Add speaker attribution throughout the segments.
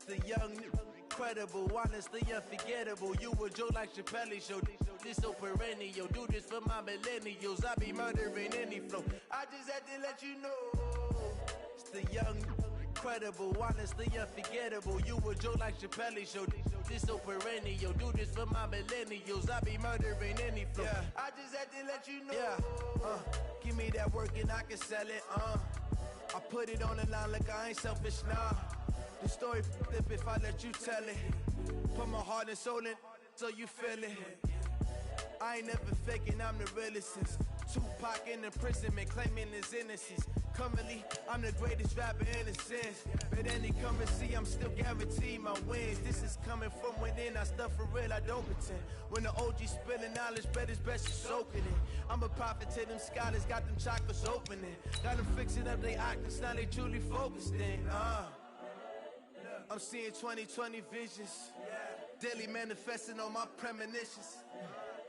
Speaker 1: The young, incredible, honestly unforgettable. You a Joe like Chappelle show. This so perennial. Do this for my millennials. I be murdering any flow. I just had to let you know. It's the young, incredible, honestly unforgettable. You a Joe like Chappelle show. This so perennial. Do this for my millennials. I be murdering any flow. Yeah. I just had to let you know. Yeah. Give me that work and I can sell it. I put it on the line like I ain't selfish, nah. The story flip if I let you tell it. Put my heart and soul in so you feel it. I ain't never faking, I'm the realest since Tupac in imprisonment, claiming his innocence. Currently, I'm the greatest rapper in a sense. But any currency, I'm still guaranteed my wins. This is coming from within, I stuff for real, I don't pretend. When the OG spilling knowledge, bet it's best you soaking it. I'm a prophet to them scholars, got them chakras opening. Got them fixing up they octaves, now they truly focused in. I'm seeing 2020 visions. Daily manifesting on my premonitions.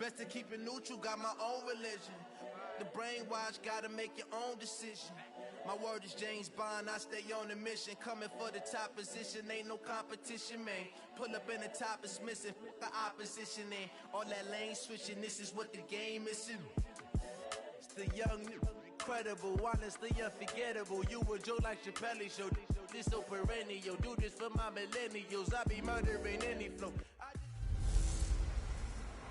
Speaker 1: Best to keep it neutral, got my own religion. The brainwash, gotta make your own decision. My word is James Bond, I stay on a mission. Coming for the top position, ain't no competition, man. Pull up in the top, it's missing, the opposition in. All that lane switching, this is what the game is. It's the young, incredible, honestly unforgettable. You a Joe like Chappelle show. This so perennial. Do this for my millennials. I be murdering any flow.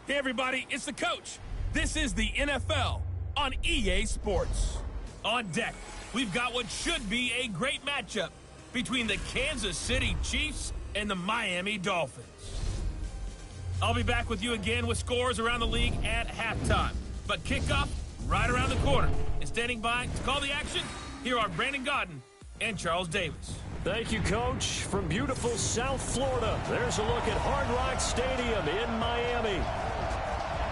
Speaker 2: Hey everybody, it's the coach. This is the NFL on EA Sports. On deck, we've got what should be a great matchup between the Kansas City Chiefs and the Miami Dolphins. I'll be back with you again with scores around the league at halftime. But kickoff right around the corner. And standing by to call the action, here are Brandon Gaudin and Charles Davis.
Speaker 3: Thank you, Coach. From beautiful South Florida, there's a look at Hard Rock Stadium in Miami.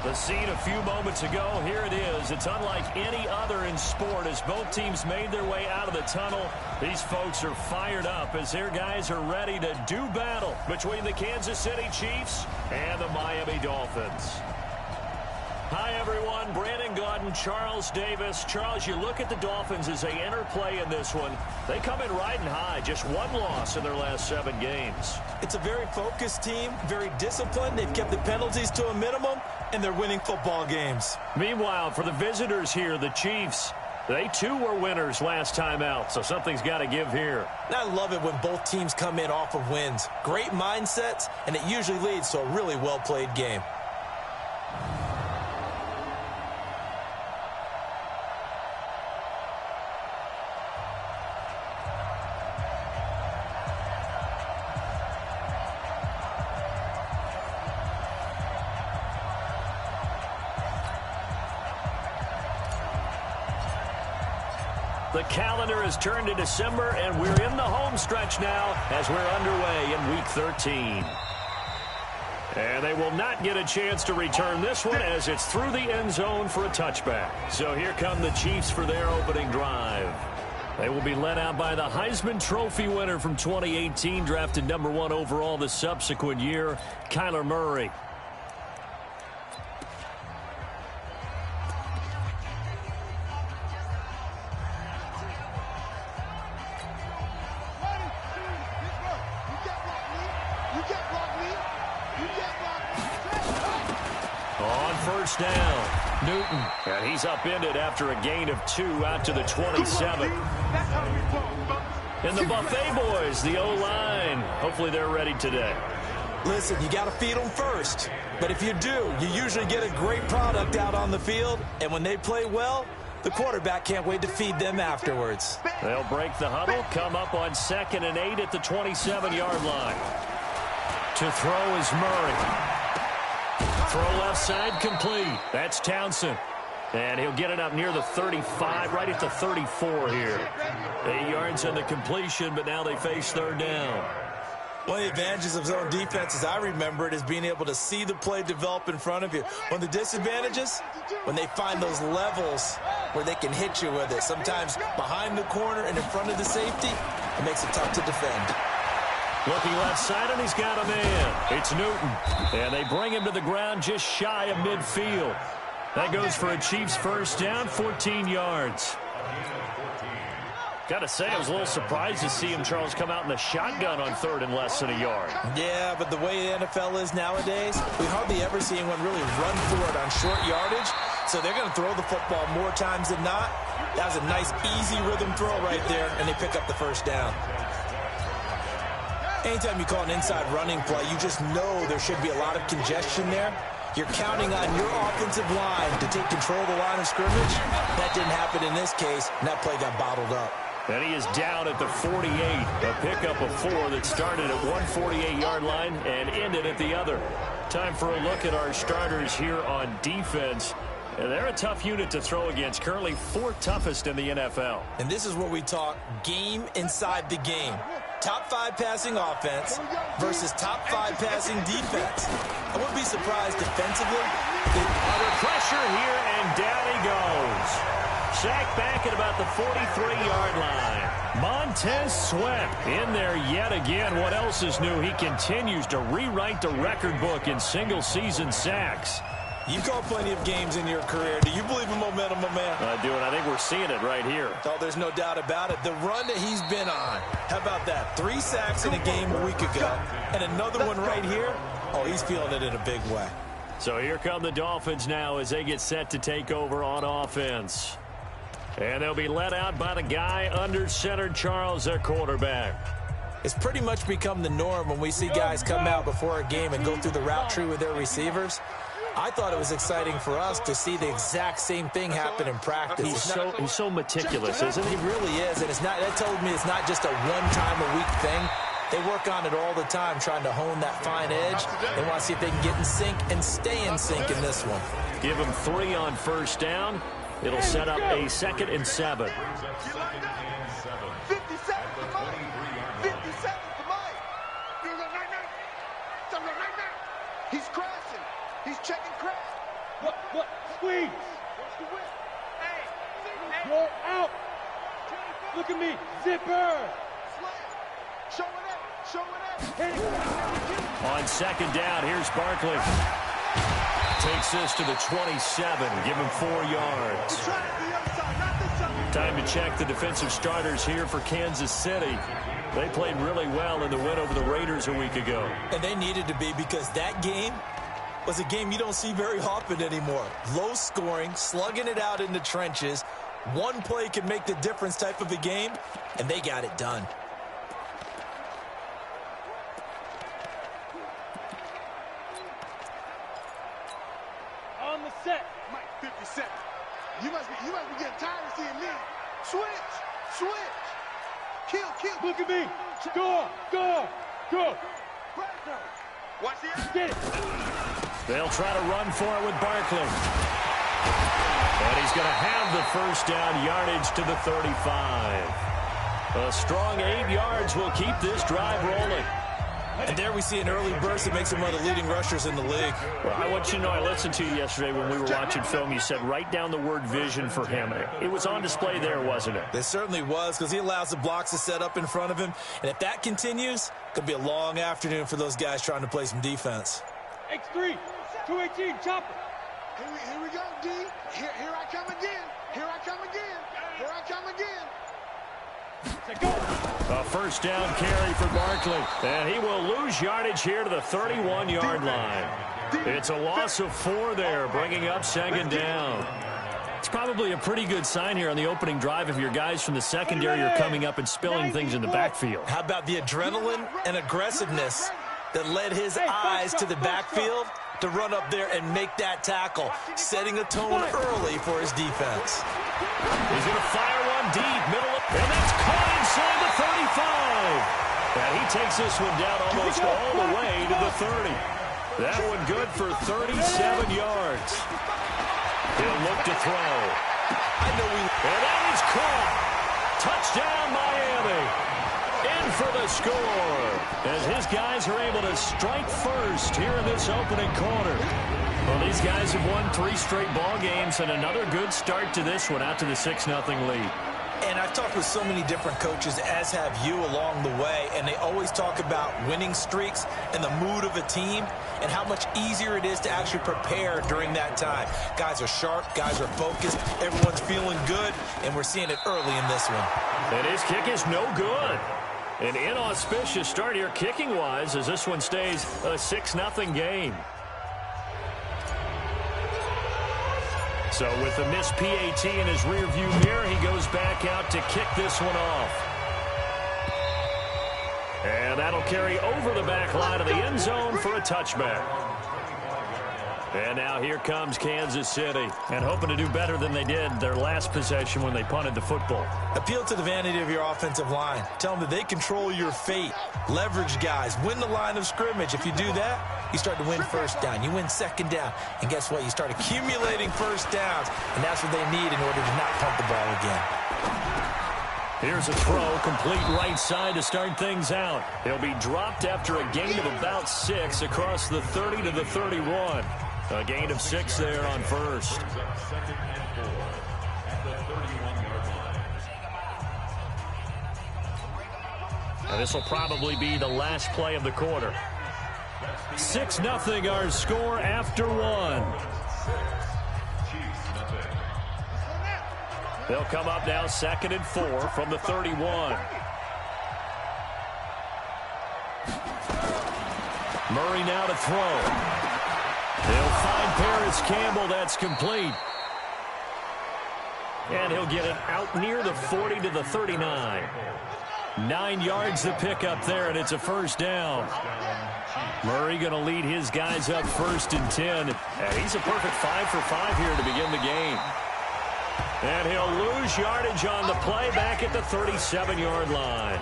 Speaker 3: The scene a few moments ago, here it is. It's unlike any other in sport as both teams made their way out of the tunnel. These folks are fired up as their guys are ready to do battle between the Kansas City Chiefs and the Miami Dolphins. Hi, everyone. Brandon Gaudin, Charles Davis. Charles, you look at the Dolphins as they enter play in this one. They come in riding high, just one loss in their last 7 games.
Speaker 4: It's a very focused team, very disciplined. They've kept the penalties to a minimum, and they're winning football games.
Speaker 3: Meanwhile, for the visitors here, the Chiefs, they too were winners last time out, so something's got to give here.
Speaker 4: And I love it when both teams come in off of wins. Great mindsets, and it usually leads to a really well-played game.
Speaker 3: The calendar has turned to December, and we're in the home stretch now as we're underway in Week 13. And they will not get a chance to return this one as it's through the end zone for a touchback. So here come the Chiefs for their opening drive. They will be led out by the Heisman Trophy winner from 2018, drafted #1 overall the subsequent year, Kyler Murray. First down, Newton, and he's upended after a gain of 2 out to the 27. And the Buffet boys, the O-line, hopefully they're ready today.
Speaker 4: Listen, you got to feed them first. But if you do, you usually get a great product out on the field. And when they play well, the quarterback can't wait to feed them afterwards.
Speaker 3: They'll break the huddle, come up on 2nd and 8 at the 27-yard line. To throw is Murray. Throw left side complete. That's Townsend. And he'll get it up near the 35, right at the 34 here. 8 yards on the completion, but now they face 3rd down.
Speaker 4: One of the advantages of zone defense, as I remember it, is being able to see the play develop in front of you. One of the disadvantages, when they find those levels where they can hit you with it, sometimes behind the corner and in front of the safety, it makes it tough to defend.
Speaker 3: Looking left side, and he's got a man. It's Newton. And they bring him to the ground just shy of midfield. That goes for a Chiefs first down, 14 yards. Gotta say, I was a little surprised to see him, Charles, come out in the shotgun on 3rd and less than a yard.
Speaker 4: Yeah, but the way the NFL is nowadays, we hardly ever see anyone really run for it on short yardage. So they're going to throw the football more times than not. That was a nice, easy rhythm throw right there, and they pick up the first down. Anytime you call an inside running play, you just know there should be a lot of congestion there. You're counting on your offensive line to take control of the line of scrimmage. That didn't happen in this case, and that play got bottled up.
Speaker 3: And he is down at the 48, a pickup of 4 that started at one 48-yard line and ended at the other. Time for a look at our starters here on defense. And they're a tough unit to throw against, currently 4th toughest in the NFL.
Speaker 4: And this is where we talk game inside the game. Top 5 passing offense versus top 5 passing defense. I wouldn't be surprised defensively.
Speaker 3: Under pressure here, and down he goes. Sacked back at about the 43-yard line. Montez Sweat in there yet again. What else is new? He continues to rewrite the record book in single-season sacks.
Speaker 4: You've called plenty of games in your career. Do you believe in momentum, my man?
Speaker 3: I do, and I think we're seeing it right here.
Speaker 4: Oh, there's no doubt about it. The run that he's been on. How about that? 3 sacks in a game a week ago, and another one right here. Oh, he's feeling it in a big way.
Speaker 3: So here come the Dolphins now as they get set to take over on offense. And they'll be led out by the guy under center, Charles, their quarterback.
Speaker 4: It's pretty much become the norm when we see guys come out before a game and go through the route tree with their receivers. I thought it was exciting for us to see the exact same thing happen in practice.
Speaker 3: He's so meticulous, isn't he?
Speaker 4: He really is, and it's not. That told me it's not just a one-time-a-week thing. They work on it all the time, trying to hone that fine edge. They want to see if they can get in sync and stay in sync in this one.
Speaker 3: Give him 3 on first down. It'll set up a 2nd and 7.
Speaker 5: 50 seconds to Mike. 50 seconds to Mike. He's crashing. He's checking crash.
Speaker 6: What? Squeeze.
Speaker 5: What's the whip? Hey.
Speaker 6: You're out. Look at me. Zipper.
Speaker 5: Slam. Show it up.
Speaker 3: On 2nd down, here's Barkley. Takes this to the 27. Give him 4 yards. Time to check the defensive starters here for Kansas City. They played really well in the win over the Raiders a week ago.
Speaker 4: And they needed to be, because that game was a game you don't see very often anymore. Low scoring, slugging it out in the trenches. One play can make the difference type of a game, and they got it done.
Speaker 6: On the set.
Speaker 5: Mike, 50 seconds. You must be getting tired of seeing me. Switch. Kill.
Speaker 6: Look at me. Go.
Speaker 5: Watch this.
Speaker 6: Get it.
Speaker 3: They'll try to run for it with Barkley. And he's going to have the first down, yardage to the 35. A strong 8 yards will keep this drive rolling.
Speaker 4: And there we see an early burst that makes him one of the leading rushers in the league.
Speaker 3: Well, I want you to know, I listened to you yesterday when we were watching film. You said write down the word vision for him. It was on display there, wasn't it?
Speaker 4: It certainly was, because he allows the blocks to set up in front of him. And if that continues, it could be a long afternoon for those guys trying to play some defense.
Speaker 6: X3. 218. Chopper.
Speaker 5: Here we go, D. Here I come again.
Speaker 3: A first down carry for Barkley. And he will lose yardage here to the 31-yard line. It's a loss of 4 there, bringing up 2nd down. It's probably a pretty good sign here on the opening drive if your guys from the secondary are coming up and spilling things in the backfield.
Speaker 4: How about the adrenaline and aggressiveness that led his eyes to the backfield to run up there and make that tackle, setting a tone early for his defense.
Speaker 3: He's going to fire one deep, middle, and that's caught inside the 35. And he takes this one down almost all the way to the 30. That one good for 37 yards. He'll look to throw. And that is caught. Touchdown, Miami. In for the score, as his guys are able to strike first here in this opening quarter. Well, these guys have won 3 straight ball games, and another good start to this one, out to the 6-0 lead.
Speaker 4: And I've talked with so many different coaches, as have you, along the way, and they always talk about winning streaks and the mood of a team and how much easier it is to actually prepare during that time. Guys are sharp, guys are focused, everyone's feeling good, and we're seeing it early in this one.
Speaker 3: And his kick is no good. An inauspicious start here kicking-wise as this one stays a 6-0 game. So with the missed PAT in his rearview mirror, he goes back out to kick this one off. And that'll carry over the back line of the end zone for a touchback. And now here comes Kansas City, and hoping to do better than they did their last possession when they punted the football.
Speaker 4: Appeal to the vanity of your offensive line. Tell them that they control your fate. Leverage guys. Win the line of scrimmage. If you do that, you start to win first down. You win second down. And guess what? You start accumulating first downs, and that's what they need in order to not punt the ball again.
Speaker 3: Here's a throw, complete right side to start things out. He'll be dropped after a gain of about 6 across the 30 to the 31. A gain of 6 there on first. And this will probably be the last play of the quarter. 6-0 our score after 1. They'll come up now 2nd and 4 from the 31. Murray now to throw. They'll find Paris Campbell. That's complete. And he'll get it out near the 40 to the 39. 9 yards to pick up there, and it's a first down. Murray going to lead his guys up 1st and 10. And he's a perfect 5 for 5 here to begin the game. And he'll lose yardage on the play back at the 37-yard line.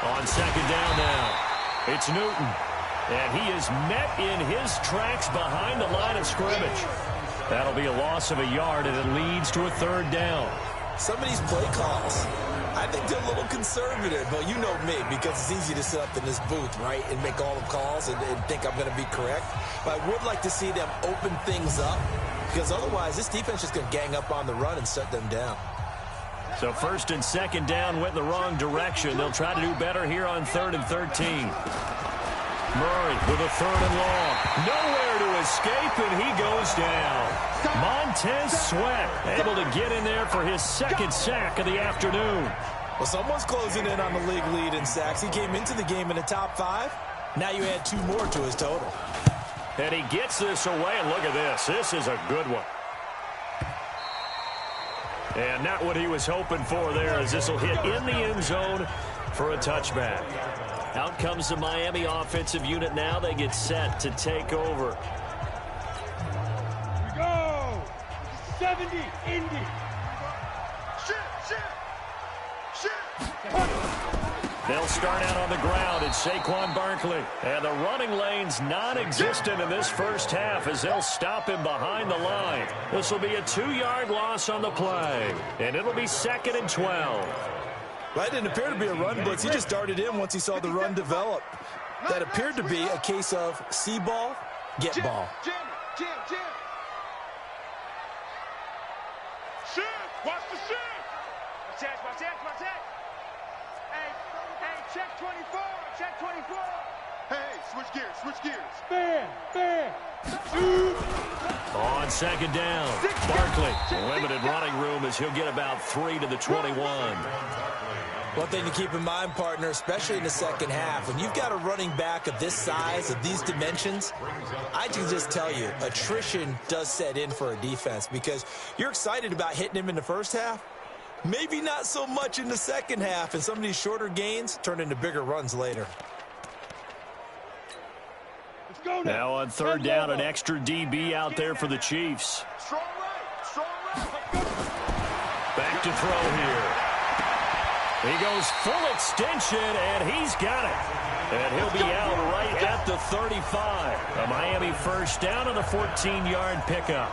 Speaker 3: On 2nd down now, it's Newton. And he is met in his tracks behind the line of scrimmage. That'll be a loss of a yard, and it leads to a 3rd down.
Speaker 4: Some of these play calls, I think they're a little conservative, but you know me, because it's easy to sit up in this booth, right, and make all the calls and think I'm going to be correct. But I would like to see them open things up, because otherwise this defense is going to gang up on the run and shut them down.
Speaker 3: So 1st and 2nd down went the wrong direction. They'll try to do better here on 3rd and 13. Murray with a 3rd and long. Nowhere to escape, and he goes down. Montez Sweat able to get in there for his 2nd sack of the afternoon.
Speaker 4: Well, someone's closing in on the league lead in sacks. He came into the game in the top 5. Now you add 2 more to his total.
Speaker 3: And he gets this away, and look at this. This is a good one. And not what he was hoping for there, as this will hit in the end zone for a touchback. Out comes the Miami offensive unit now. They get set to take over.
Speaker 6: Here we go. 70, Indy.
Speaker 3: They'll start out on the ground. It's Saquon Barkley. And the running lane's non-existent in this first half as they'll stop him behind the line. This will be a 2-yard loss on the play. And it'll be 2nd and 12.
Speaker 4: Well, that didn't appear to be a run blitz. He just darted in once he saw the run develop. That appeared to be a case of see ball, get ball.
Speaker 5: Jim. Shift. Watch the shift.
Speaker 6: Watch that. Hey, check 24. Check 24.
Speaker 5: Hey, switch gears.
Speaker 6: Fair.
Speaker 3: On 2nd down, Barkley. Limited running room as he'll get about 3 to the 21.
Speaker 4: One thing to keep in mind, partner, especially in the second half, when you've got a running back of this size, of these dimensions, I can just tell you, attrition does set in for a defense because you're excited about hitting him in the first half. Maybe not so much in the second half, and some of these shorter gains turn into bigger runs later.
Speaker 6: Let's go
Speaker 3: now on 3rd down, an extra DB out there for the Chiefs.
Speaker 5: Strong right.
Speaker 3: Back to throw here. He goes full extension, and he's got it. And he'll be out right at the 35. A Miami first down on a 14-yard pickup.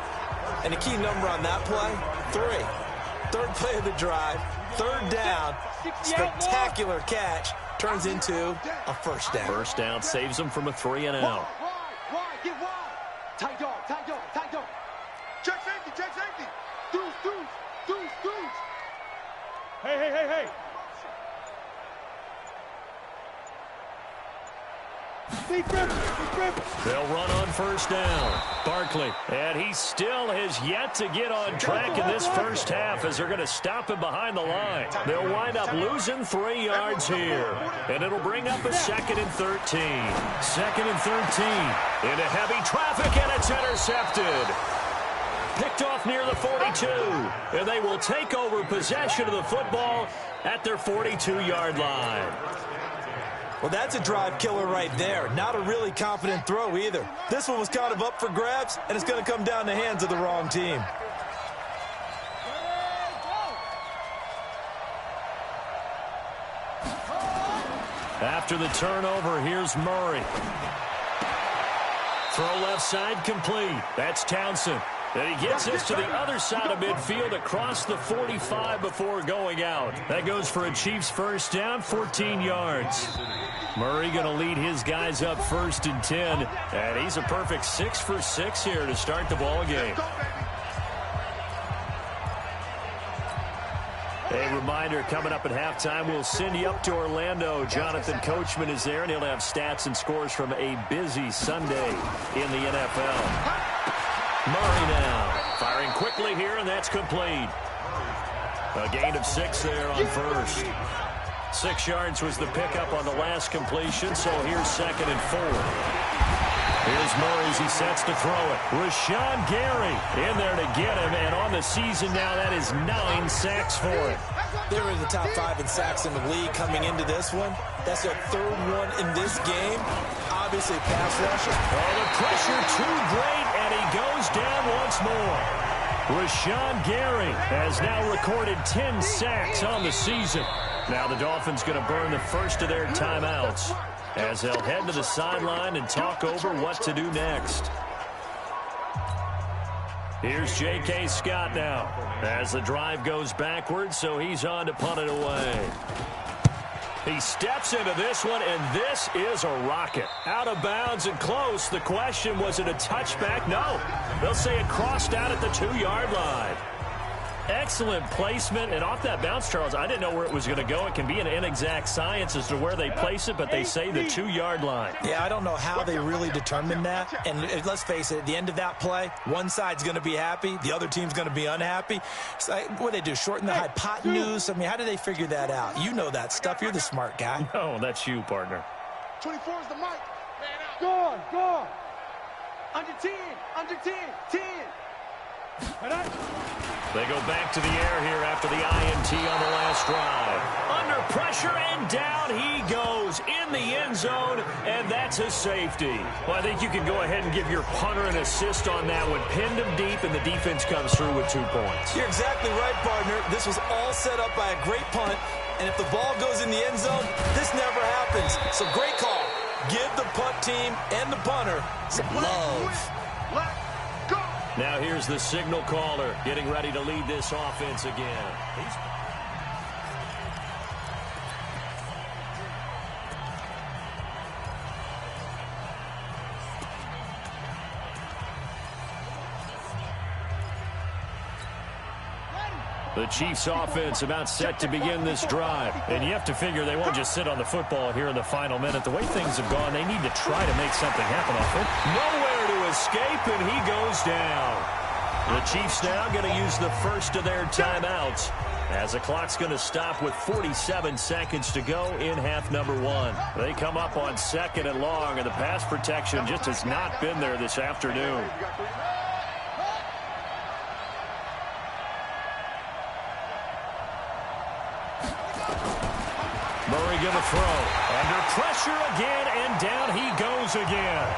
Speaker 4: And the key number on that play, 3. 3rd play of the drive, 3rd down, spectacular catch, turns into a first down.
Speaker 3: First down saves them from a 3 and out.
Speaker 5: Wide, get wide. Tight dog, tight dog, tight dog. Check safety, check safety. Deuce, deuce, deuce, deuce.
Speaker 6: Hey, hey, hey, hey.
Speaker 3: They'll run on first down. Barkley, and he still has yet to get on track in this first half as they're going to stop him behind the line. They'll wind up losing 3 yards here, and it'll bring up a 2nd and 13. 2nd and 13 into heavy traffic, and it's intercepted. Picked off near the 42, and they will take over possession of the football at their 42-yard line.
Speaker 4: Well, that's a drive killer right there. Not a really confident throw either. This one was kind of up for grabs, and it's going to come down the hands of the wrong team.
Speaker 3: After the turnover, here's Murray. Throw left side complete. That's Townsend. And he gets this to the other side of midfield across the 45 before going out. That goes for a Chiefs first down, 14 yards. Murray going to lead his guys up 1st and 10. And he's a perfect 6 for 6 here to start the ball game. A reminder, coming up at halftime, we'll send you up to Orlando. Jonathan Coachman is there, and he'll have stats and scores from a busy Sunday in the NFL. Murray now, firing quickly here, and that's complete. A gain of 6 there on first. 6 yards was the pickup on the last completion, so here's 2nd and 4. Here's Murray as he sets to throw it. Rashawn Gary in there to get him, and on the season now, that is 9 sacks for him.
Speaker 4: They were in the top 5 in sacks in the league coming into this one. That's their 3rd one in this game. Obviously, pass rusher.
Speaker 3: Oh, the pressure too great, and he goes down once more. Rashawn Gary has now recorded 10 sacks on the season. Now the Dolphins going to burn the first of their timeouts as they'll head to the sideline and talk over what to do next. Here's J.K. Scott now as the drive goes backwards, so he's on to punt it away. He steps into this one, and this is a rocket. Out of bounds and close. The question, was it a touchback? No. They'll say it crossed out at the 2-yard line. Excellent placement, and off that bounce, Charles, I didn't know where it was going to go. It can be an inexact science as to where they place it, but they say the 2-yard line.
Speaker 4: Yeah, I don't know how they really determined that. And let's face it, at the end of that play, one side's going to be happy, the other team's going to be unhappy. It's like, what do they do, shorten the hypotenuse? I mean, how do they figure that out? You know that stuff. You're the smart guy.
Speaker 3: No, that's you, partner.
Speaker 5: 24 is the mic.
Speaker 6: Go on, go on.
Speaker 5: Under 10, under 10, 10.
Speaker 3: They go back to the air here after the INT on the last drive. Under pressure, and down he goes in the end zone, and that's a safety. Well, I think you can go ahead and give your punter an assist on that one. Pinned him deep, and the defense comes through with 2 points.
Speaker 4: You're exactly right, partner. This was all set up by a great punt, and if the ball goes in the end zone, this never happens. So great call. Give the punt team and the punter some love.
Speaker 3: Now here's the signal caller getting ready to lead this offense again. The Chiefs offense about set to begin this drive. And you have to figure they won't just sit on the football here in the final minute. The way things have gone, they need to try to make something happen off it. Nowhere to escape, and he goes down. The Chiefs now going to use the first of their timeouts as the clock's going to stop with 47 seconds to go in half number 1. They come up on 2nd and long, and the pass protection just has not been there this afternoon. Murray going to throw. Under pressure again, and down he goes again.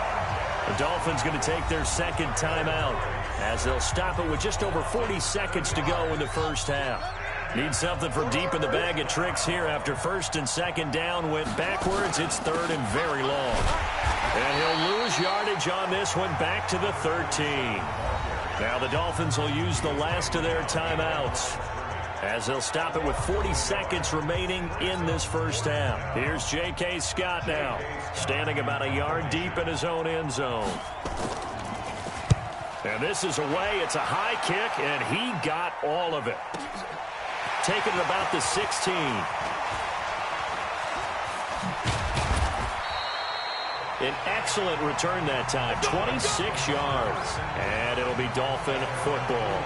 Speaker 3: The Dolphins going to take their 2nd timeout as they'll stop it with just over 40 seconds to go in the first half. Need something from deep in the bag of tricks here after 1st and 2nd down went backwards. It's 3rd and very long. And he'll lose yardage on this one back to the 13. Now the Dolphins will use the last of their timeouts as they'll stop it with 40 seconds remaining in this first half. Here's J.K. Scott now, standing about a yard deep in his own end zone. And this is away. It's a high kick, and he got all of it. Taking it about the 16. An excellent return that time, 26 yards. And it'll be Dolphin football.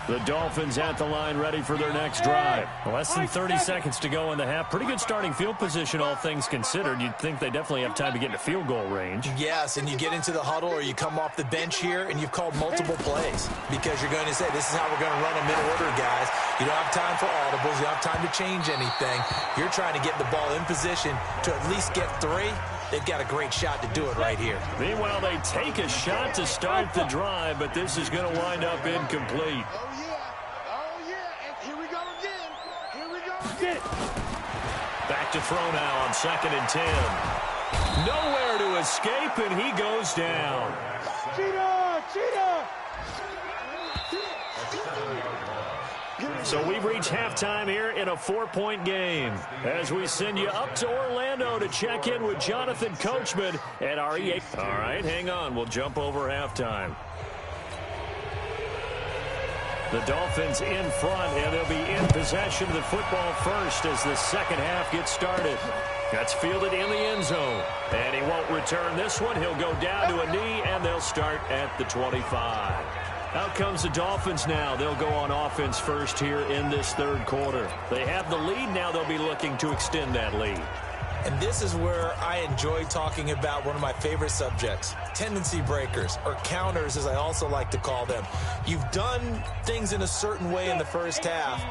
Speaker 3: The Dolphins at the line ready for their next drive. Less than 30 seconds to go in the half. Pretty good starting field position, all things considered. You'd think they definitely have time to get into field goal range.
Speaker 4: Yes, and you get into the huddle or you come off the bench here and you've called multiple plays because you're going to say, this is how we're going to run them in order, guys. You don't have time for audibles. You don't have time to change anything. You're trying to get the ball in position to at least get 3. They've got a great shot to do it right here.
Speaker 3: Meanwhile, they take a shot to start the drive, but this is going to wind up incomplete.
Speaker 5: Oh, yeah. And here we go again. Here we go again.
Speaker 3: Back to throw now on 2nd and 10. Nowhere to escape, and he goes down.
Speaker 5: Cheetah! Cheetah!
Speaker 3: So we've reached halftime here in a 4-point game as we send you up to Orlando to check in with Jonathan Coachman at our EA. All right, hang on. We'll jump over halftime. The Dolphins in front, and they'll be in possession of the football first as the second half gets started. That's fielded in the end zone, and he won't return this one. He'll go down to a knee, and they'll start at the 25. Out comes the Dolphins now. They'll go on offense first here in this third quarter. They have the lead. Now they'll be looking to extend that lead.
Speaker 4: And this is where I enjoy talking about one of my favorite subjects, tendency breakers, or counters as I also like to call them. You've done things in a certain way in the first half,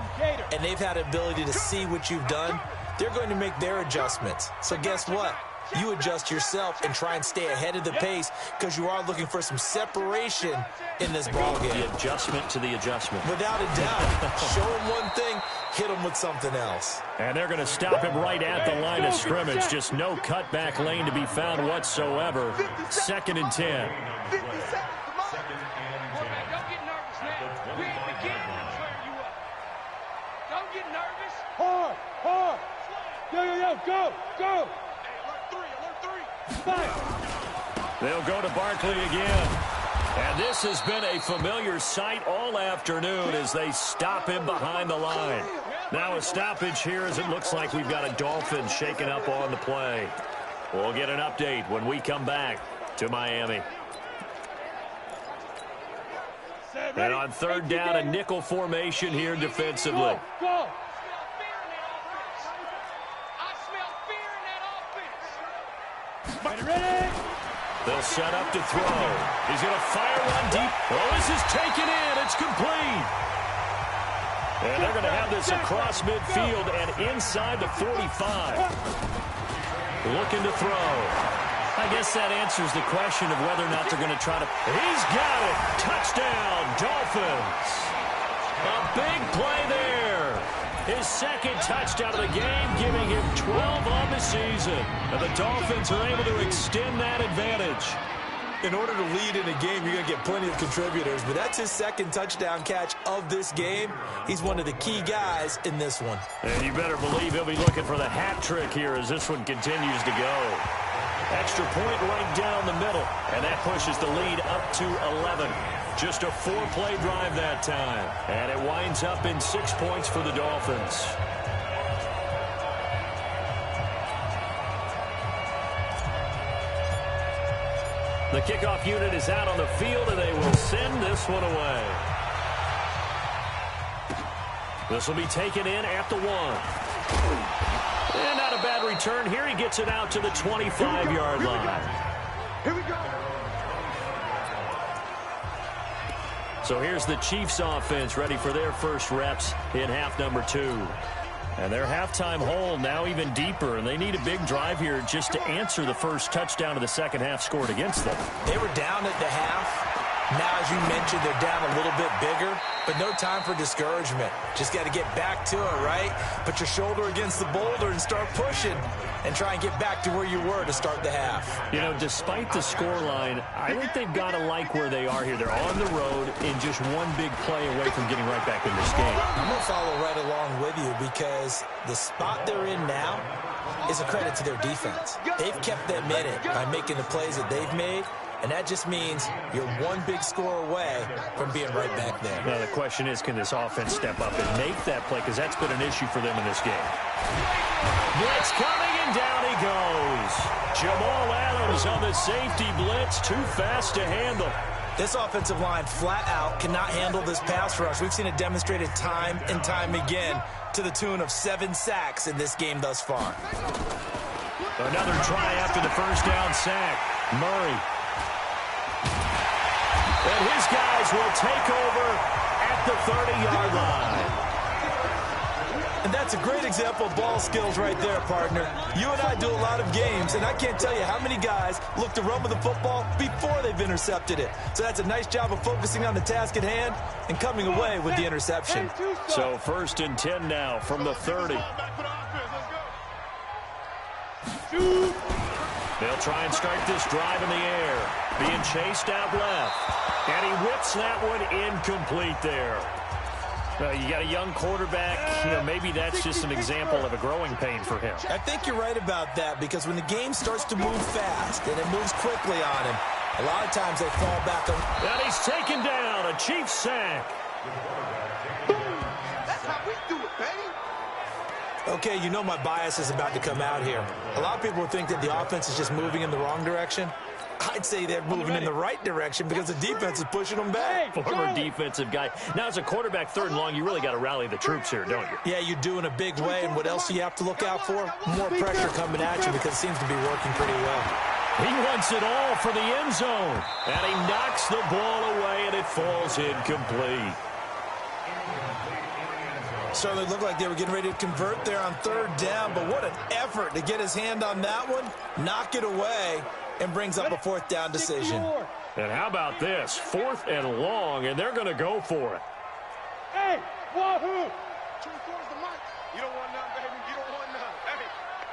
Speaker 4: and they've had the ability to see what you've done. They're going to make their adjustments. So guess what? You adjust yourself and try and stay ahead of the pace because you are looking for some separation in this ballgame.
Speaker 3: The adjustment to the adjustment.
Speaker 4: Without a doubt. Show them one thing, hit them with something else.
Speaker 3: And they're going to stop him right at the line of scrimmage. Just no cutback lane to be found whatsoever. 2nd and 10.
Speaker 5: Hard. Yo, go.
Speaker 3: They'll go to Barkley again. And this has been a familiar sight all afternoon as they stop him behind the line. Now a stoppage here as it looks like we've got a Dolphin shaking up on the play. We'll get an update when we come back to Miami. And on 3rd down, a nickel formation here defensively. They'll set up to throw. He's going to fire one deep. Oh, this is taken in. It's complete. And they're going to have this across midfield and inside the 45. Looking to throw. I guess that answers the question of whether or not they're going to try to. He's got it. Touchdown, Dolphins. A big play there. His 2nd touchdown of the game, giving him 12 on the season. And the Dolphins are able to extend that advantage.
Speaker 4: In order to lead in a game, you're going to get plenty of contributors, but that's his 2nd touchdown catch of this game. He's one of the key guys in this one.
Speaker 3: And you better believe he'll be looking for the hat trick here as this one continues to go. Extra point right down the middle, and that pushes the lead up to 11. Just a 4-play drive that time, and it winds up in 6 points for the Dolphins. The kickoff unit is out on the field, and they will send this one away. This will be taken in at the 1. And not a bad return here. He gets it out to the 25-yard line.
Speaker 5: Here we go.
Speaker 3: So here's the Chiefs offense ready for their first reps in half number 2. And their halftime hole now even deeper, and they need a big drive here just to answer the first touchdown of the second half scored against them.
Speaker 4: They were down at the half. Now, as you mentioned, they're down a little bit bigger, but no time for discouragement. Just got to get back to it, right? Put your shoulder against the boulder and start pushing and try and get back to where you were to start the half.
Speaker 3: You know, despite the scoreline, I think they've got to like where they are here. They're on the road and just one big play away from getting right back in this game.
Speaker 4: I'm going to follow right along with you because the spot they're in now, is a credit to their defense. They've kept them in it by making the plays that they've made, and that just means you're one big score away from being right back there.
Speaker 3: Now, the question is, can this offense step up and make that play? Because that's been an issue for them in this game. Blitz coming, and down he goes. Jamal Adams on the safety blitz, too fast to handle.
Speaker 4: This offensive line flat out cannot handle this pass rush. We've seen it demonstrated time and time again to the tune of 7 sacks in this game thus far.
Speaker 3: Another try after the first down sack. Murray. And his guys will take over at the 30-yard line.
Speaker 4: And that's a great example of ball skills right there, partner. You and I do a lot of games, and I can't tell you how many guys look to run with the football before they've intercepted it. So that's a nice job of focusing on the task at hand and coming away with the interception.
Speaker 3: So 1st and 10 now from the 30. They'll try and start this drive in the air. Being chased out left. And he whips that one incomplete there. You got a young quarterback. Maybe that's just an example of a growing pain for him.
Speaker 4: I think you're right about that, because when the game starts to move fast and it moves quickly on him, a lot of times they fall back on.
Speaker 3: And he's taken down, a Chiefs sack.
Speaker 5: That's how we do it, baby.
Speaker 4: Okay, you know my bias is about to come out here. A lot of people think that the offense is just moving in the wrong direction. I'd say they're moving in the right direction because the defense is pushing them back.
Speaker 3: Former defensive guy. Now, as a quarterback, 3rd and long, you really got to rally the troops here, don't you?
Speaker 4: Yeah, you do in a big way. And what else do you have to look out for? More pressure coming at you, because it seems to be working pretty well.
Speaker 3: He wants it all for the end zone. And he knocks the ball away, and it falls incomplete.
Speaker 4: Certainly looked like they were getting ready to convert there on 3rd down, but what an effort to get his hand on that one, knock it away, and brings up a 4th down decision.
Speaker 3: And how about this? 4th and long, and they're going to go for it.
Speaker 6: Hey, wahoo!
Speaker 5: Towards the mic. You don't want none, baby. You don't want none.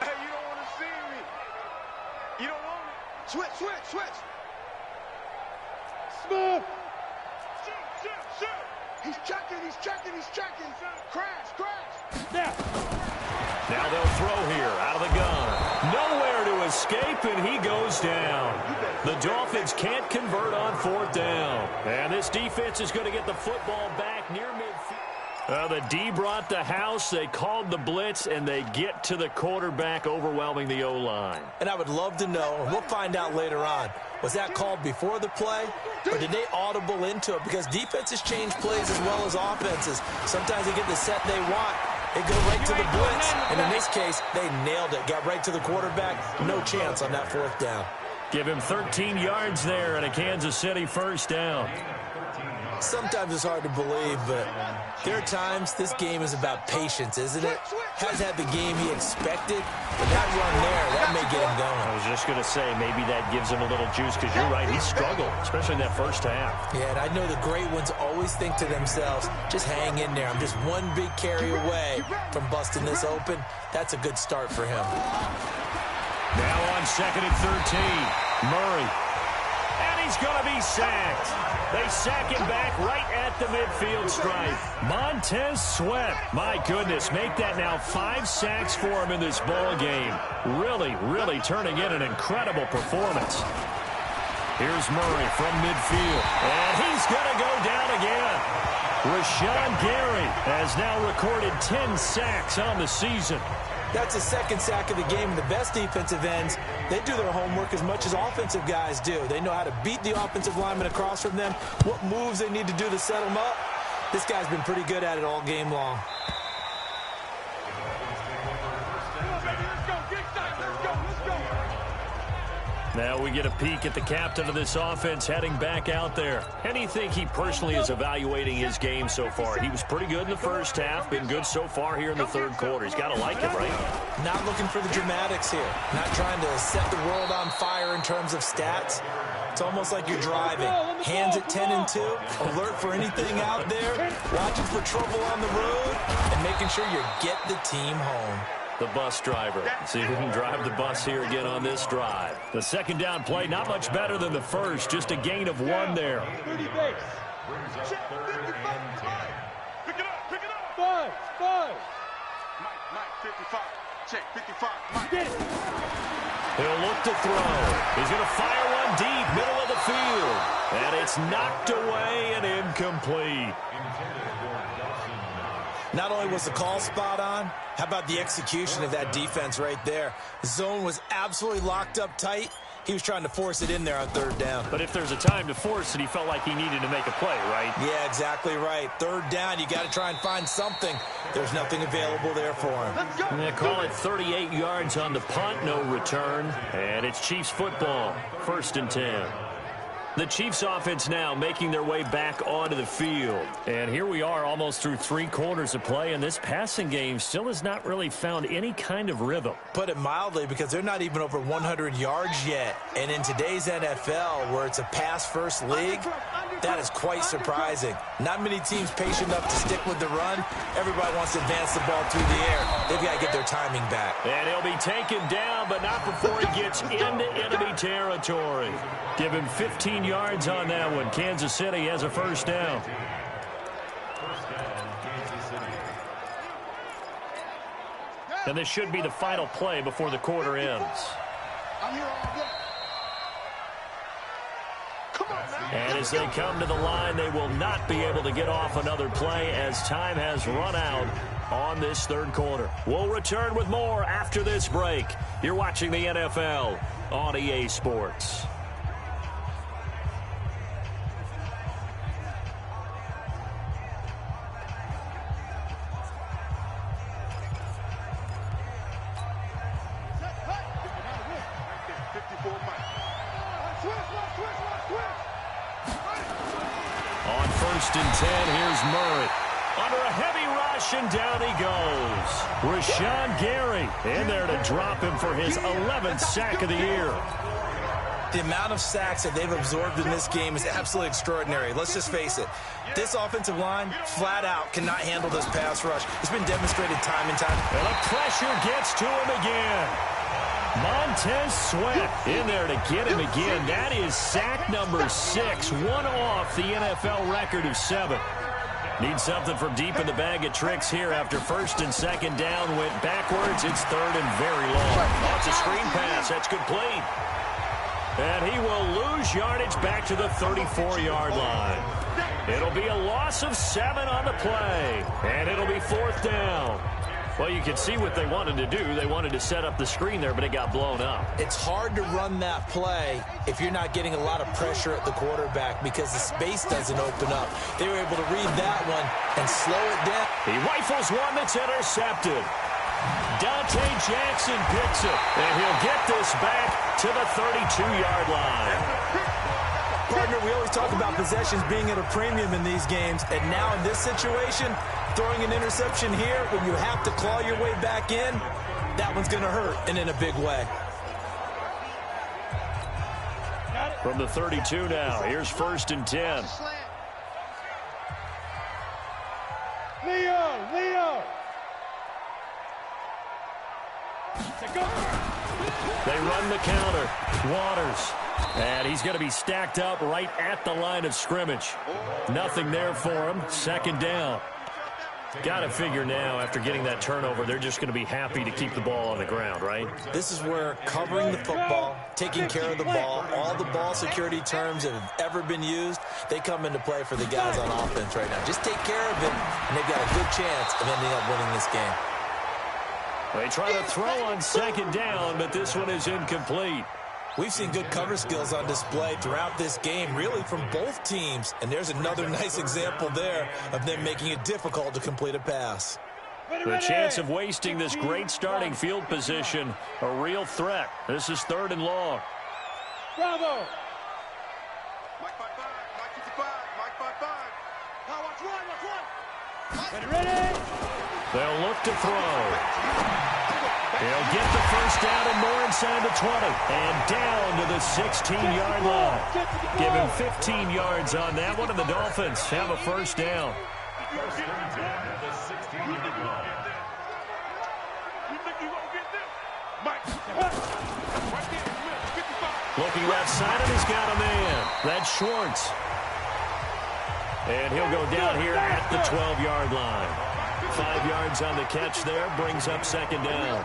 Speaker 5: Hey, you don't want to see me. You don't want it. Switch.
Speaker 6: Smooth!
Speaker 5: Shoot. He's checking. Crash.
Speaker 3: Now they'll throw here out of the gun. Nowhere to escape, and he goes down. The Dolphins can't convert on 4th down. And this defense is going to get the football back near midfield. The D brought the house. They called the blitz, and they get to the quarterback, overwhelming the O-line.
Speaker 4: And I would love to know, and we'll find out later on, was that called before the play, or did they audible into it? Because defenses change plays as well as offenses. Sometimes they get the set they want. They go right to the blitz, and in this case, they nailed it. Got right to the quarterback. No chance on that 4th down.
Speaker 3: Give him 13 yards there and a Kansas City 1st down.
Speaker 4: Sometimes it's hard to believe, but there are times this game is about patience, isn't it? Hasn't had the game he expected, but that run there, that may get him going.
Speaker 3: I was just going to say, maybe that gives him a little juice, because you're right, he struggled, especially in that 1st half.
Speaker 4: Yeah, and I know the great ones always think to themselves, just hang in there. I'm just one big carry away from busting this open. That's a good start for him.
Speaker 3: Now on 2nd and 13, Murray. And he's going to be sacked. They sack him back right at the midfield stripe. Montez Sweat, my goodness, make that now 5 sacks for him in this ball game. Really turning in an incredible performance. Here's Murray from midfield, and he's going to go down again. Rashawn Gary has now recorded 10 sacks on the season.
Speaker 4: That's the 2nd sack of the game. And the best defensive ends, they do their homework as much as offensive guys do. They know how to beat the offensive lineman across from them, what moves they need to do to set them up. This guy's been pretty good at it all game long.
Speaker 3: Now we get a peek at the captain of this offense heading back out there. How do you think he personally is evaluating his game so far? He was pretty good in the 1st half, been good so far here in the 3rd quarter. He's got to like it, right?
Speaker 4: Not looking for the dramatics here. Not trying to set the world on fire in terms of stats. It's almost like you're driving. Hands at 10 and 2, alert for anything out there, watching for trouble on the road, and making sure you get the team home.
Speaker 3: The bus driver. See who can drive the bus here again on this drive. The 2nd down play, not much better than the 1st. Just a gain of 1 there.
Speaker 6: 30 base.
Speaker 5: Check 55. Pick it up.
Speaker 6: 5.
Speaker 5: Mike, 55. Check 55. Mike.
Speaker 3: He'll look to throw. He's going to fire one deep, middle of the field. And it's knocked away and incomplete.
Speaker 4: Not only was the call spot on, how about the execution of that defense right there? The zone was absolutely locked up tight. He was trying to force it in there on third down.
Speaker 3: But if there's a time to force it, he felt like he needed to make a play, right?
Speaker 4: Yeah, exactly right. Third down, you got to try and find something. There's nothing available there for him.
Speaker 3: They call it 38 yards on the punt, no return. And it's Chiefs football, 1st and 10. The Chiefs offense now making their way back onto the field. And here we are almost through 3 quarters of play, and this passing game still has not really found any kind of rhythm.
Speaker 4: Put it mildly, because they're not even over 100 yards yet. And in today's NFL, where it's a pass-first league, that is quite surprising. Not many teams patient enough to stick with the run. Everybody wants to advance the ball through the air. They've got to get their timing back.
Speaker 3: And he'll be taken down, but not before he gets into enemy territory. Give him 15 yards on that one. Kansas City has a first down. And this should be the final play before the quarter ends. And as they come to the line, they will not be able to get off another play as time has run out on this third quarter. We'll return with more after this break. You're watching the NFL on EA Sports. On 1st and 10, here's Murray. Under a heavy rush, and down he goes. Rashawn Gary in there to drop him for his 11th sack of the year.
Speaker 4: The amount of sacks that they've absorbed in this game is absolutely extraordinary. Let's just face it. This offensive line, flat out, cannot handle this pass rush. It's been demonstrated time and time.
Speaker 3: And the pressure gets to him again. Montez Sweat in there to get him again. That is sack number 6, one off the NFL record of 7. Need something from deep in the bag of tricks here after 1st and 2nd down. Went backwards. It's 3rd and very long. Oh, it's a screen pass. That's complete. And he will lose yardage back to the 34-yard line. It'll be a loss of 7 on the play. And it'll be 4th down. Well, you can see what they wanted to do. They wanted to set up the screen there, but it got blown up.
Speaker 4: It's hard to run that play if you're not getting a lot of pressure at the quarterback because the space doesn't open up. They were able to read that one and slow it down.
Speaker 3: He rifles one that's intercepted. Dante Jackson picks it, and he'll get this back to the 32-yard line.
Speaker 4: Partner, we always talk about possessions being at a premium in these games, and now in this situation, throwing an interception here when you have to claw your way back in, that one's going to hurt, and in a big way.
Speaker 3: From the 32 now, here's 1st and 10.
Speaker 6: Leo!
Speaker 3: They run the counter. Waters. And he's going to be stacked up right at the line of scrimmage. Nothing there for him. 2nd down. Got to figure now, after getting that turnover, they're just going to be happy to keep the ball on the ground, right?
Speaker 4: This is where covering the football, taking care of the ball, all the ball security terms that have ever been used, they come into play for the guys on offense right now. Just take care of it, and they've got a good chance of ending up winning this game.
Speaker 3: They try to throw on 2nd down, but this one is incomplete.
Speaker 4: We've seen good cover skills on display throughout this game, really from both teams. And there's another nice example there of them making it difficult to complete a pass.
Speaker 3: The chance of wasting this great starting field position, a real threat. This is 3rd and long.
Speaker 6: Bravo!
Speaker 5: Mike 5-5, Mike 55, Mike 5-5.
Speaker 6: Now watch one! Ready?
Speaker 3: They'll look to throw. He'll get the first down and more inside the 20. And down to the 16-yard line. Give him 15 yards on that one, and the Dolphins have a first down. Looking left side, and he's got a man. That's Schwartz. And he'll go down here at the 12-yard line. 5 yards on the catch there, brings up 2nd down.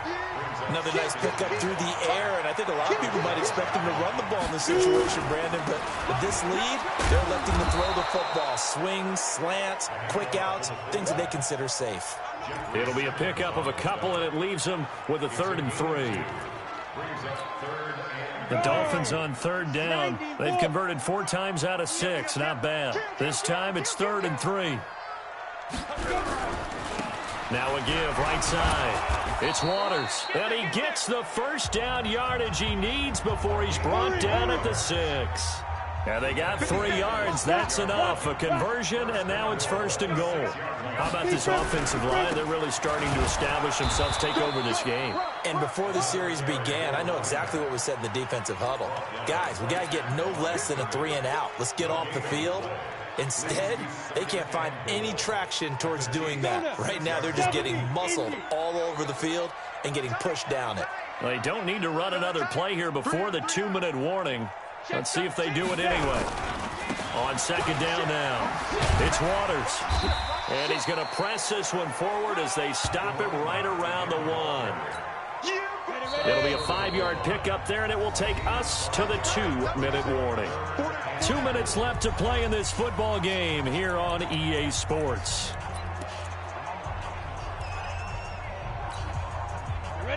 Speaker 4: Another nice pickup through the air, and I think a lot of people might expect him to run the ball in this situation, Brandon, but with this lead, they're electing to throw the football. Swings, slants, quick outs, things that they consider safe.
Speaker 3: It'll be a pickup of a couple, and it leaves them with a 3rd and 3. The Dolphins on 3rd down. They've converted 4 times out of 6. Not bad. This time it's 3rd and 3. Now a give right side. It's Waters. And he gets the first down yardage he needs before he's brought down at the 6. And they got 3 yards. That's enough. A conversion, and now it's 1st and goal. How about this offensive line? They're really starting to establish themselves, take over this game.
Speaker 4: And before the series began, I know exactly what was said in the defensive huddle. Guys, we got to get no less than a 3 and out. Let's get off the field. Instead, they can't find any traction towards doing that. Right now, they're just getting muscled all over the field and getting pushed down it.
Speaker 3: They don't need to run another play here before the 2-minute warning. Let's see if they do it anyway. On 2nd down now, it's Waters. And he's going to press this one forward as they stop him right around the 1. It'll be a 5-yard pickup there, and it will take us to the 2-minute warning. 2 minutes left to play in this football game here on EA Sports.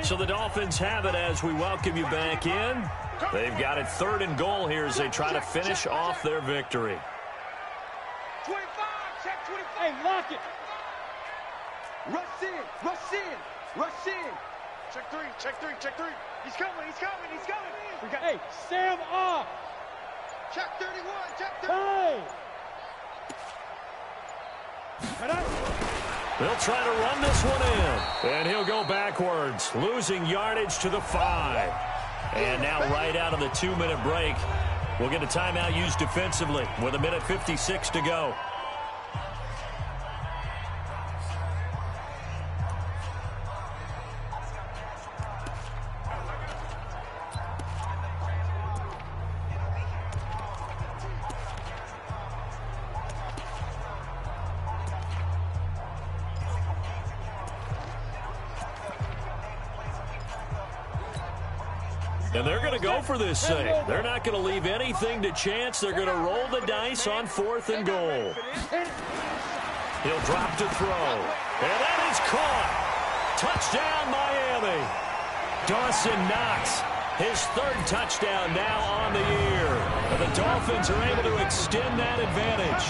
Speaker 3: So the Dolphins have it as we welcome you back in. They've got it 3rd and goal here as they try to finish off their victory.
Speaker 6: 25, check 25. Hey, lock it. Rush in, rush in, rush in.
Speaker 5: Check 3, check 3, check 3. He's coming, he's coming, he's coming.
Speaker 6: We got, hey, Sam off.
Speaker 5: Check 31, check 30.
Speaker 6: Hey.
Speaker 3: They'll try to run this one in. And he'll go backwards, losing yardage to the 5. And now right out of the 2-minute break, we'll get a timeout used defensively with 1:56 to go. And they're going to go for this thing. They're not going to leave anything to chance. They're going to roll the dice on 4th and goal. He'll drop to throw. And that is caught. Touchdown, Miami. Dawson Knox, his 3rd touchdown now on the year. And the Dolphins are able to extend that advantage.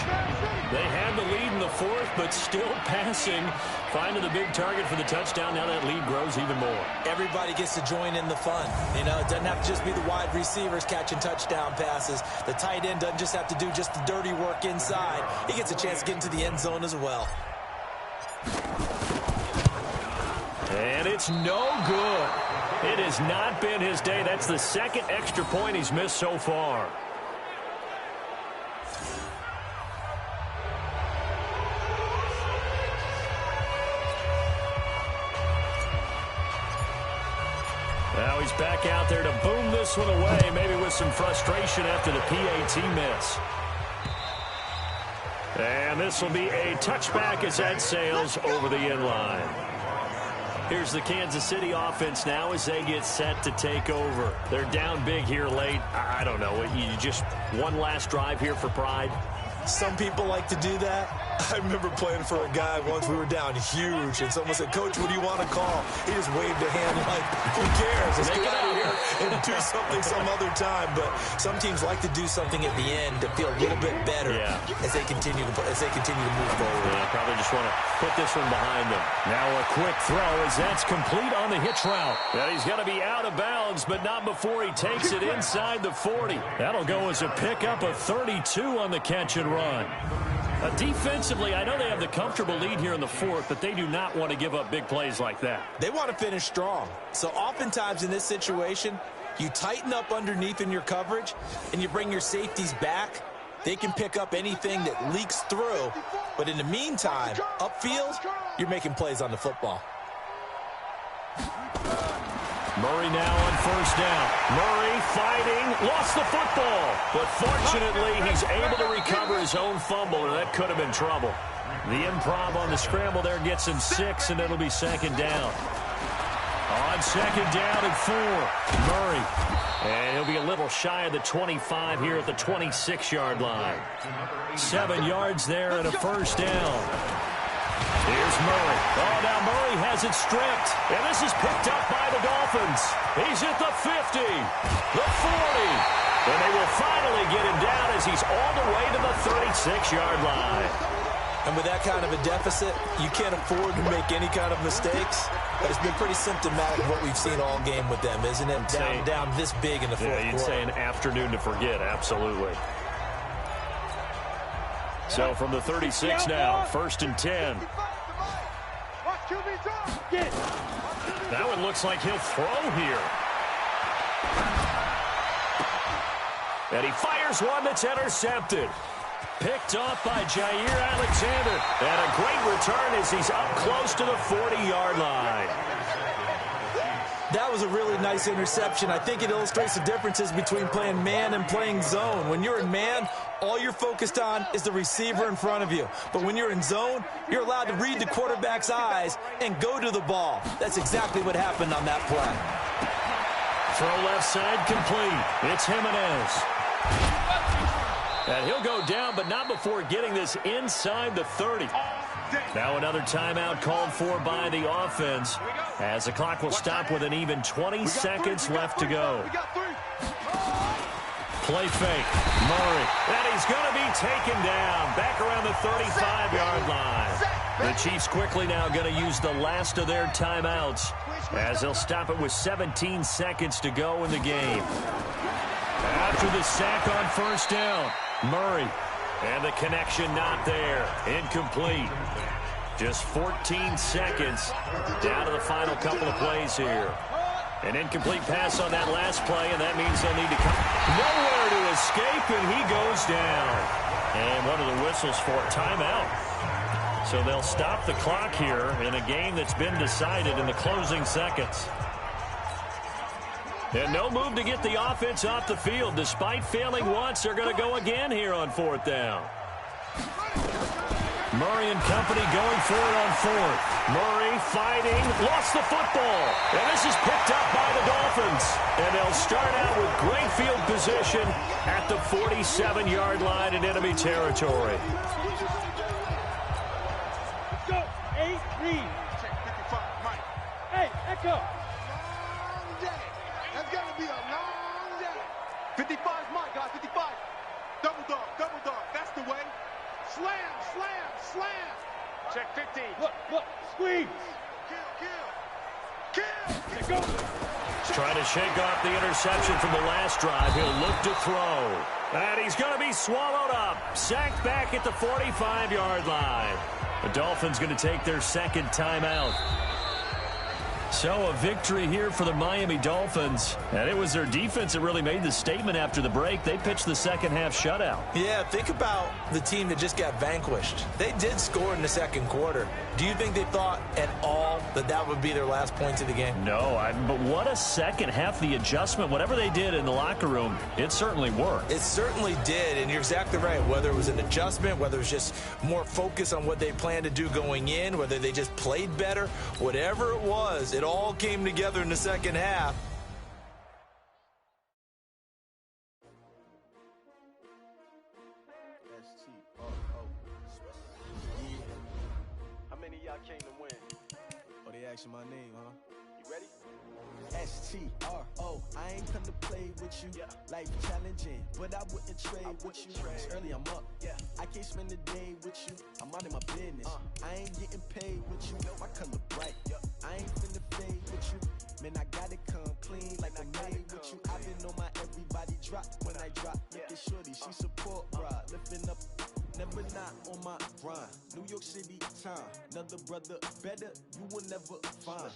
Speaker 3: They had the lead in the 4th, but still passing. Finding the big target for the touchdown. Now that lead grows even more.
Speaker 4: Everybody gets to join in the fun. You know, it doesn't have to just be the wide receivers catching touchdown passes. The tight end doesn't just have to do just the dirty work inside. He gets a chance to get into the end zone as well.
Speaker 3: And it's no good. It has not been his day. That's the 2nd extra point he's missed so far. Now he's back out there to boom this one away, maybe with some frustration after the PAT miss. And this will be a touchback as that sails over the end line. Here's the Kansas City offense now as they get set to take over. They're down big here late. I don't know. You just one last drive here for pride.
Speaker 4: Some people like to do that. I remember playing for a guy once. We were down huge, and someone said, "Coach, what do you want to call?" He just waved a hand like, "Who cares? Let's get out of here and do something some other time." But some teams like to do something at the end to feel a little bit better as they continue to move forward.
Speaker 3: Yeah, probably just want to put this one behind them. Now a quick throw as that's complete on the hitch route. And he's going to be out of bounds, but not before he takes it inside the 40. That'll go as a pickup of 32 on the catch and run. Defensively, I know they have the comfortable lead here in the 4th, but they do not want to give up big plays like that.
Speaker 4: They want to finish strong. So oftentimes in this situation, you tighten up underneath in your coverage, and you bring your safeties back. They can pick up anything that leaks through. But in the meantime, upfield, you're making plays on the football.
Speaker 3: Murray now on 1st down. Murray fighting, lost the football. But fortunately, he's able to recover his own fumble, or that could have been trouble. The improv on the scramble there gets him 6, and it'll be 2nd down. On second down and 4, Murray. And he'll be a little shy of the 25 here at the 26-yard line. 7 yards there and a first down. Here's Murray. Oh, now Murray has it stripped. And this is picked up by the Dolphins. He's at the 50, the 40. And they will finally get him down as he's all the way to the 36-yard line.
Speaker 4: And with that kind of a deficit, you can't afford to make any kind of mistakes. But it's been pretty symptomatic of what we've seen all game with them, isn't it? Down this big in the fourth quarter.
Speaker 3: You'd say an afternoon to forget, absolutely. So from the 36 now, 1st and 10. That one looks like he'll throw here. And he fires one that's intercepted. Picked off by Jair Alexander. And a great return as he's up close to the 40-yard line.
Speaker 4: That was a really nice interception. I think it illustrates the differences between playing man and playing zone. When you're in man, all you're focused on is the receiver in front of you. But when you're in zone, you're allowed to read the quarterback's eyes and go to the ball. That's exactly what happened on that play.
Speaker 3: Throw left side complete. It's Jimenez. And he'll go down, but not before getting this inside the 30. Now another timeout called for by the offense as the clock will stop with an even 20 seconds left to go. Play fake. Murray. And he's going to be taken down back around the 35-yard line. The Chiefs quickly now going to use the last of their timeouts as they'll stop it with 17 seconds to go in the game. After the sack on first down, Murray. And the connection not there. Incomplete. Just 14 seconds down to the final couple of plays here. An incomplete pass on that last play, and that means they'll need to come nowhere to escape, and he goes down. And one of the whistles for a timeout. So they'll stop the clock here in a game that's been decided in the closing seconds. And no move to get the offense off the field. Despite failing once, they're going to go again here on 4th down. Murray and company going for it on 4th. Murray fighting, lost the football. And this is picked up by the Dolphins. And they'll start out with great field position at the 47-yard line in enemy territory.
Speaker 6: Let's go. 8, read. Hey, echo.
Speaker 5: That's going to be a long day. 55 is mine, guys. 55. Double dog, double dog. That's the way. Slam, slam, slam. Check 15.
Speaker 6: Look, squeeze.
Speaker 5: Kill.
Speaker 6: Go.
Speaker 3: Trying to shake off the interception from the last drive. He'll look to throw. And he's going to be swallowed up. Sacked back at the 45-yard line. The Dolphins going to take their second timeout. So a victory here for the Miami Dolphins. And it was their defense that really made the statement after the break. They pitched the second half shutout.
Speaker 4: Yeah, think about the team that just got vanquished. They did score in the second quarter. Do you think they thought at all that that would be their last points of the game?
Speaker 3: No, but what a second half. The adjustment, whatever they did in the locker room, it certainly worked.
Speaker 4: It certainly did, and you're exactly right. Whether it was an adjustment, whether it was just more focus on what they planned to do going in, whether they just played better, whatever it was, it all came together in the second half.
Speaker 5: How many of y'all came to win?
Speaker 1: Oh, they asking my name, huh?
Speaker 5: You ready?
Speaker 1: S-T-R-O, I ain't come to play with you.
Speaker 5: Yeah.
Speaker 1: Life challenging, but I wouldn't trade with you. It's early, I'm up.
Speaker 5: Yeah.
Speaker 1: I can't spend the day with you. I'm minding my business. I ain't getting paid with you. My color bright. I ain't finna fade with you. Man, I gotta come clean like I'm made with you. I've been on my everybody drop when I drop. Look at shorty, she support ride. Lifting up, never not on my grind. New York City time. Another brother better, you will never find.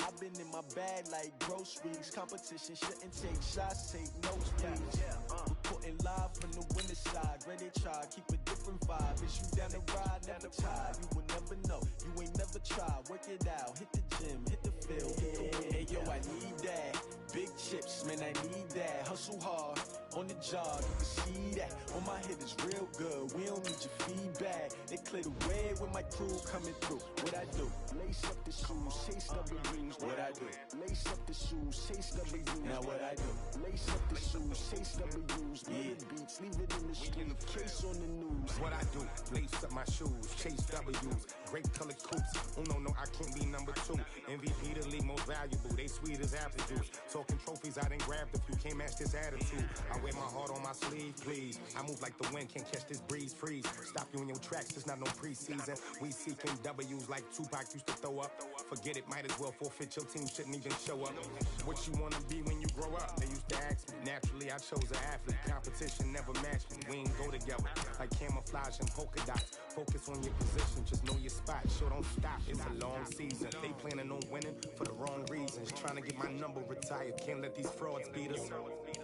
Speaker 1: I've been in my bag like groceries. Competition shouldn't take shots, take notes, please. Reporting live from the winning side. Ready to try, keep a different vibe. Is you down the ride, never tired. You will never know, you ain't never tried. Work it out, hit the gym, hit the field, hit the win. Hey yo, I need that. Big chips, man, I need that. Hustle hard, on the job, you can see that. On my head is real good, we don't need your feedback. feedback. They clear the way with my crew coming through. What I do? Lace up the shoes, chase W's. What I do? Lace up the shoes, chase W's. Now what I do? Lace up the shoes, chase W's. Yeah. Beats, leave it in the street, case on the news.
Speaker 7: What I do? Lace up my shoes, chase W's. Great color coops. Oh no, I can't be number 2. MVP the league most valuable. They sweet as apple juice. Talking trophies, I done grabbed a few. Can't match this attitude. I wear my heart on my sleeve, please. I move like the wind, can't catch this breeze. Freeze. Stop you in your tracks, it's not no preseason. We seeking W's like Tupac used to throw up. Forget it, might as well forfeit. Your team shouldn't even show up. What you wanna be when you grow up? They used to ask me. Naturally, I chose an athlete. Competition never matched me. We ain't go together like camouflage and polka dots. Focus on your position, just know your spot. Sure, don't stop. It's a long season. They planning on winning for the wrong reasons. Trying to get my number retired. Can't let these frauds beat us.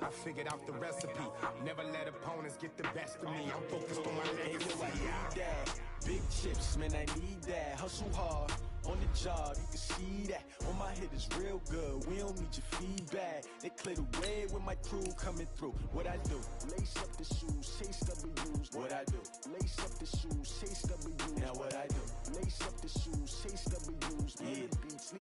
Speaker 7: I figured out the recipe. Never let opponents get the best of me. I'm focused on my legacy.
Speaker 1: I need that. Big chips, man, I need that. Hustle hard. On the job, you can see that. On my head is real good. We don't need your feedback. They clear the way with my crew coming through. What I do? Lace up the shoes, chase W's. What I do? Lace up the shoes, chase W's. Now what I do? Lace up the shoes, chase W's. Yeah. Beats.